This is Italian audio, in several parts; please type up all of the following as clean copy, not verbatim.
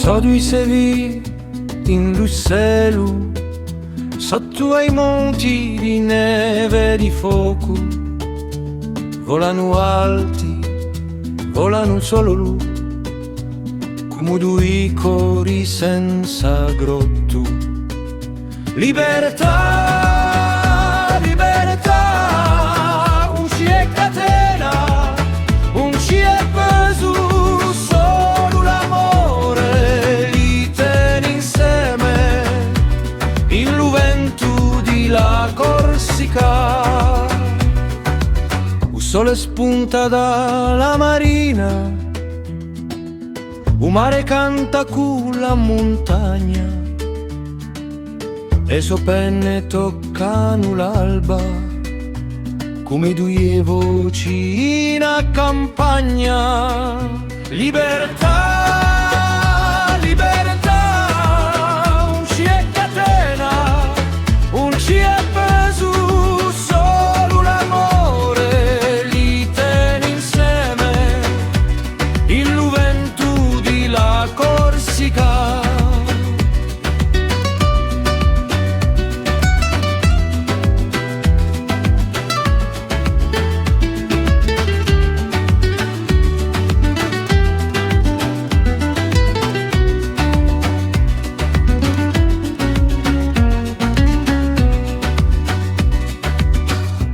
So di Sevì in Lusselu, sotto ai monti di neve e di fuoco, volano alti, volano solo lu, come due cori senza grotto. Libertà, libertà, un ci è catena, un ci è peso, solo l'amore li tiene insieme, in l'uvento di la Corsica. Il sole spunta dalla marina, il mare canta con la montagna, le sue penne toccano l'alba come due voci in campagna. Libertà, libertà, un ci è catena, un ci è peso, solo l'amore li tiene insieme, in l'uvento di la Corsica.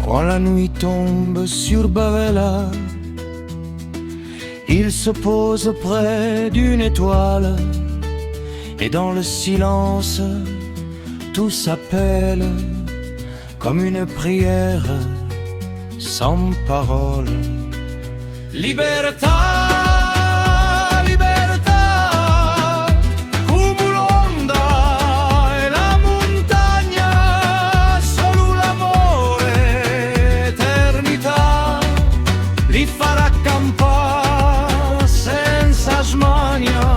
Quand la nuit tombe sur Bavela, il se pose près d'une étoile, et dans le silence, tout s'appelle comme une prière sans parole. Libertà, libertà, come l'onda e la montagna, solo l'amore, eternità, li farà accampare senza smania.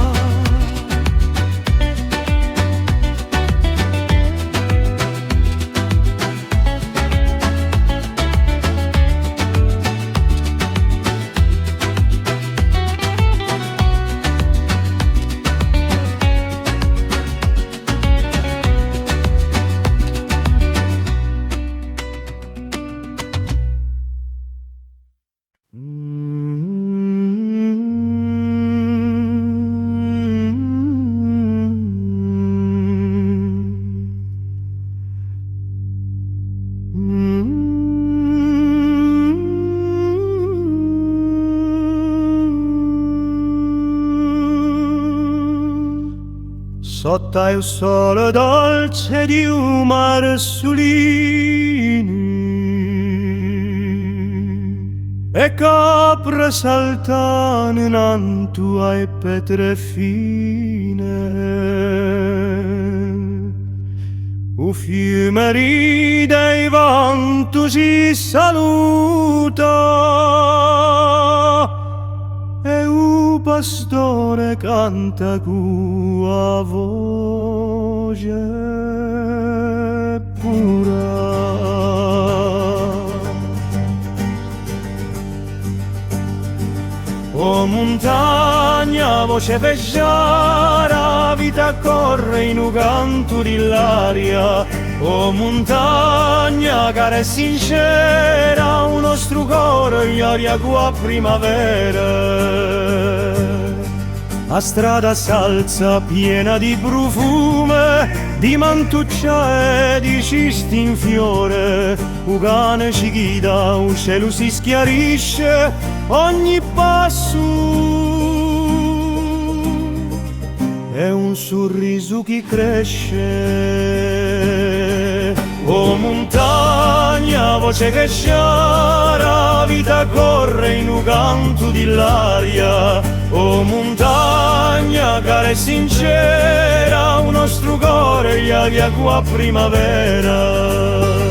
Sotto il sole dolce di un mare sulini e capre saltano in alto ai petre fine, un fiume ride e il vento si saluta e un pastore canta con la voce pura. O montagna, voce pesciara, vita corre in un canto dell'aria. O montagna, cara e sincera, un nostro cuore in aria qua primavera. La strada s'alza piena di profume, di mantuccia e di cisti in fiore. Un cane ci guida, un cielo si schiarisce, ogni passo è un sorriso che cresce. O montagna, voce che sciara, vita corre in un canto dell'aria. O montagna, cara e sincera, un nostro cuore gli avia qua primavera.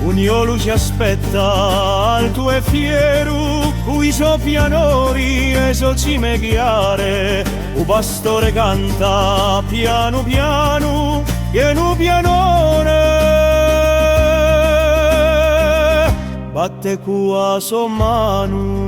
Uniolo ci aspetta alto e fiero, cui so pianori e so cime chiare. Un pastore canta piano piano, piano pianone. batte cua so mano.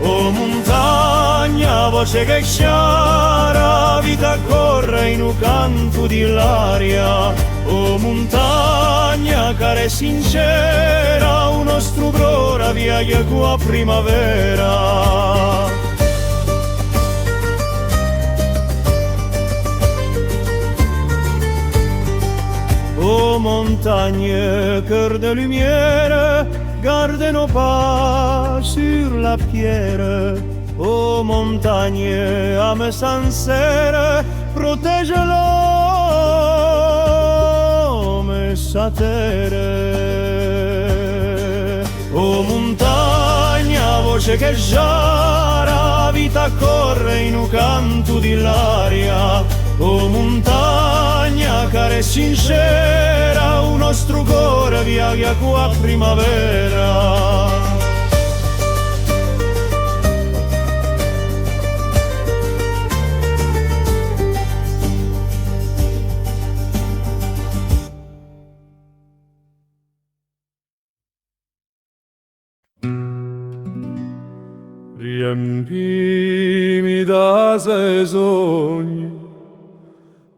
O montagna, voce che sciara, vita corre in un canto di l'aria. O montagna, care sincera, un nostro brora viaglia qua primavera. O montagne, cœur de lumière, garde nos pas sur la pierre. O montagne, âme sincère, protège l'homme et sa terre. O montagna, voce che giara, vita corre in un canto di l'aria. O montagna, care sincera, un nostro cuore viaggia qua primavera. Riempimi da sei sogni,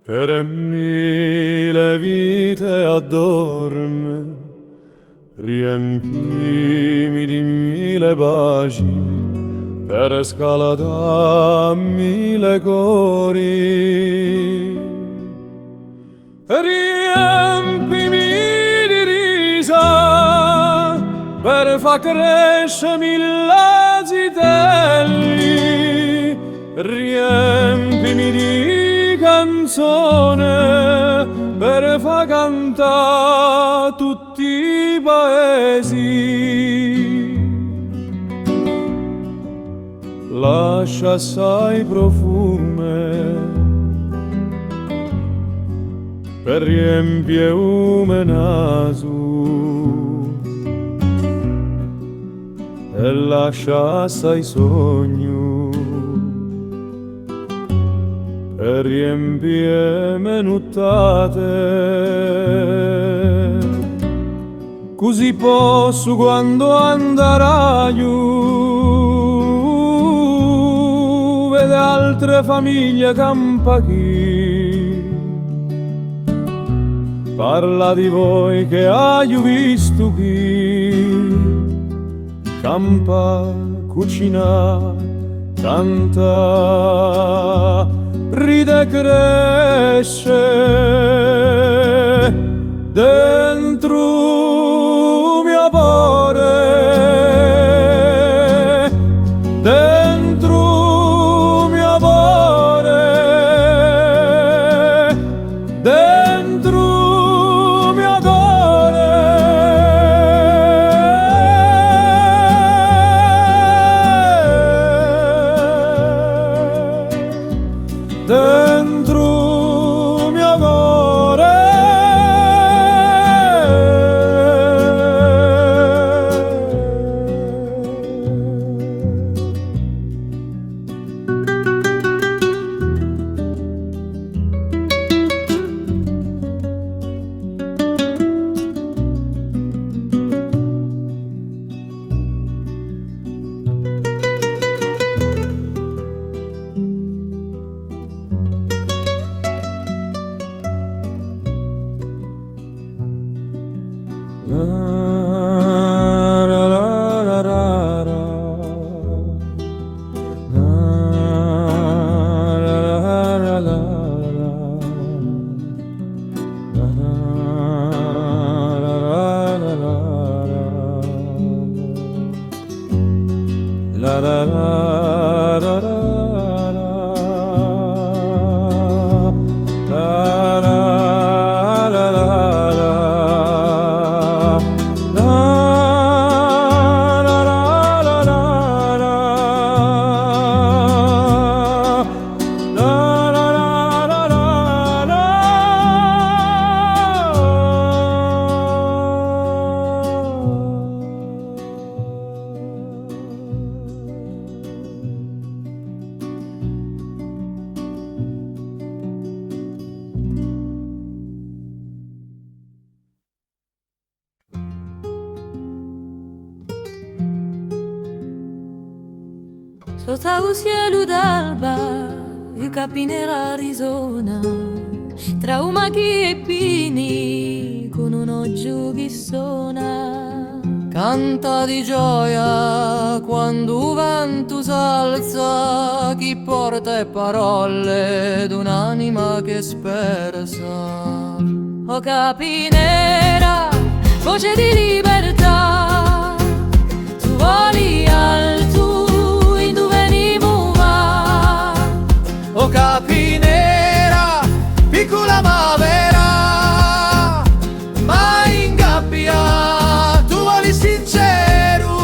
per mille vite addorme, riempimi di mille baci, per scala da mille cori. Riempimi di risa, per far crescere mille zitelli, riempimi di canzone per far cantare tutti i paesi. Lascia assai profume per riempire un naso e lascia assai sogno per riempire menuttate. Così posso quando andrà giù vede altre famiglie campa chi parla di voi che hai visto chi campa, cucina, canta, ride e cresce dentro mio cuore, dentro mio cuore, dentro mio cuore, dentro mio cuore. sotto il cielo d'alba, il capinera Arizona, tra un macchi e pini, con un oggio che suona. Canta di gioia quando vento s'alza, chi porta parole d'un'anima che spersa. O capinera, voce di libertà, tu voli alto in dove venivo va. O capinera, piccola ma vera, ma in gabbia tu voli sincero.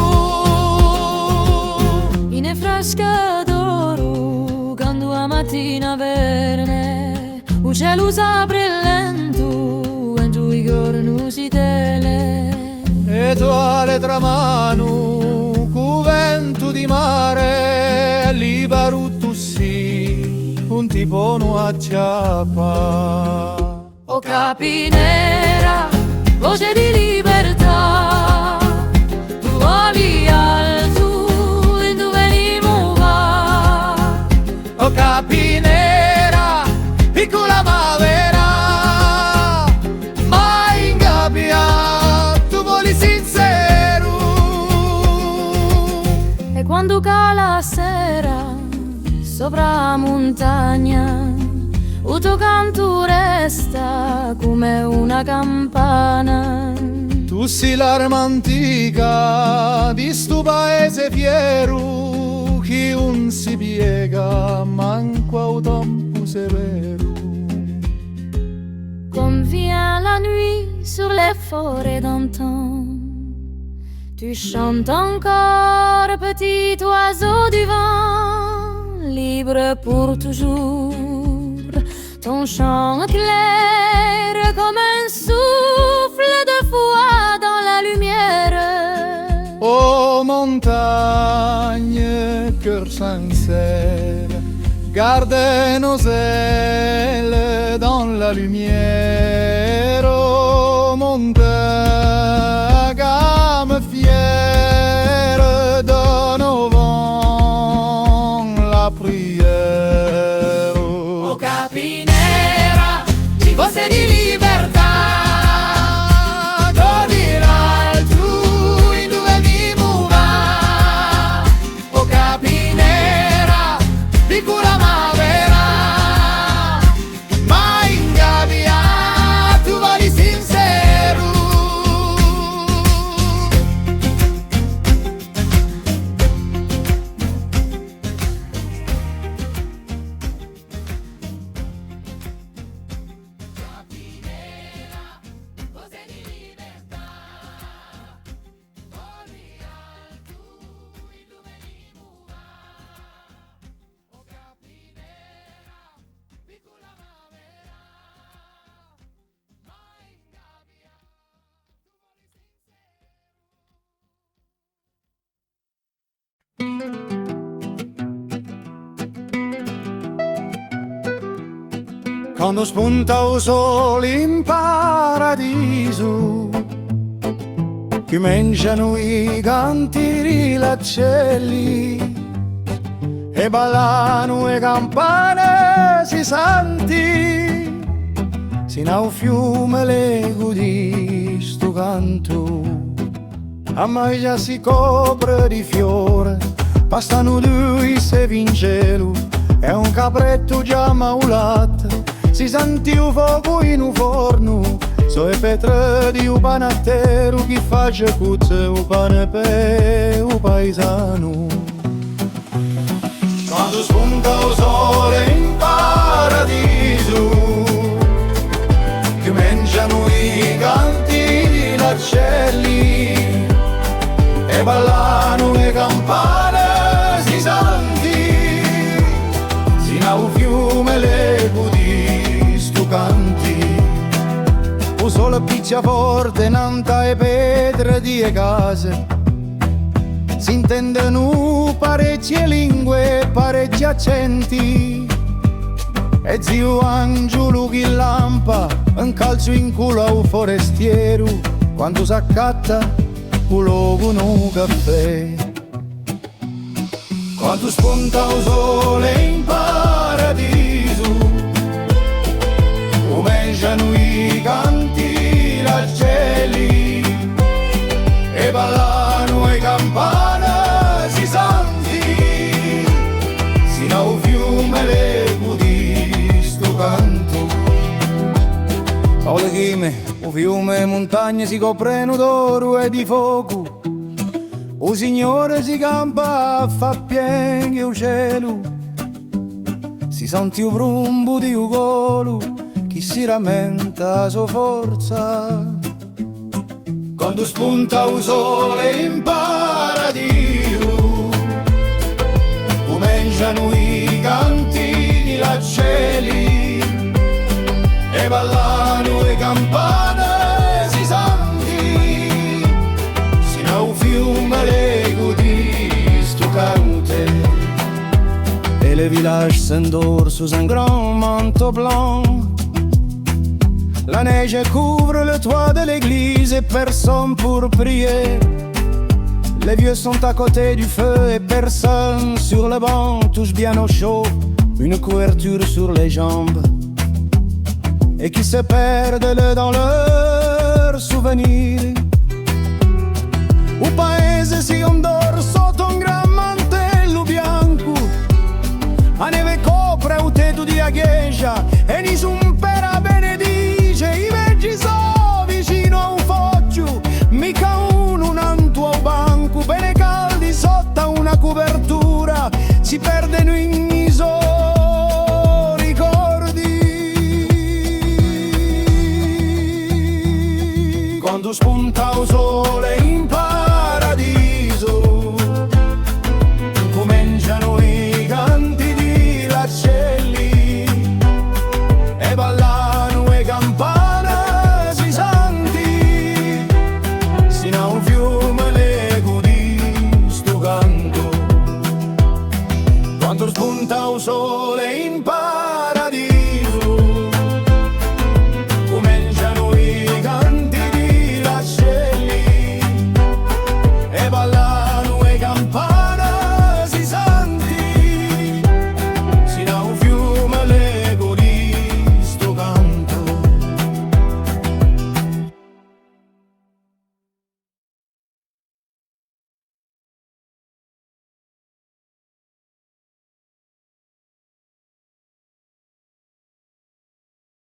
In e frasca d'oro, quando a mattina verne, il cielo s'apre lento, e giù i corni si tele. E tu alle tramano, cu vento di mare, libero tu sì, un tipo non acciappa. O capinera, voce di libertà, tu voli alto in dove venivo va. O capinera, piccola ma vera, ma in gabbia tu voli sincero. E quando cala la sera sopra la montagna, il tuo canto resta come una campana. Tu sei l'arma antica di sto paese fiero, che non si piega manco a un tempo severo. Comme vient la nuit sur les forêts d'antan, tu chantes encore, petit oiseau du vent, libre pour toujours. Ton chant clair comme un souffle de foi dans la lumière. Oh montagne, cœur sincère, garde nos ailes dans la lumière. Oh montagne, gamme fière, donne au vent la prière. O capinera, di voce di libertà, Godi l'altro in dove vivo va. O capinera, piccola ma vera, ma in gabbia tu voli sincero. Quando spunta il sole in paradiso, che mangiano i canti lacelli e ballano le campane si senti, sino al fiume le gudi sto canto. A me già si copre di fiore, passano due se vincelo, è un capretto già maulato, si senti un fuoco in un forno, so e petre di un panattero che face cuzze un pane per un paesano. Quando spunta il sole in paradiso, che mangiano i canti di lacelli e ballano le campane si senti, sino al fiume le gudi stu canti. O sole piccia forte nanta e pietre di case, si intendono parecchie lingue, parecchi accenti. E zio Angelo che lampa un calcio in culo a un forestiero quando s'accatta un logo no caffè. quando spunta il sole in paradiso, cominciano i canti raggelli e ballano le campane si santi, sino al fiume l'eco di sto canto. O le chime, o fiume e montagne si coprono d'oro e di fuoco, o Signore si campa a fa pieni il cielo, si sente il brumbo di un colo, chi si rammenta sua forza. Quando spunta il sole in paradiso, cominciano i canti di raggelli e ballano le campane si santi, sino al fiume l'eco di sto cante. Et les villages s'endorment sous un grand manteau blanc. La neige couvre le toit de l'église et personne pour prier. Les vieux sont à côté du feu et personne sur le banc touche bien au chaud, une couverture sur les jambes, et qui se perdent dans leurs souvenirs. Un paese si ondor sotto un gran mantello bianco, a neve copre un tetto di agheggia e nessun pera benedice. I veggi so vicino a un foggio, mica uno un'anto a un banco, bene caldi sotto a una copertura, si perdono in iso ricordi. Quando spunta il sole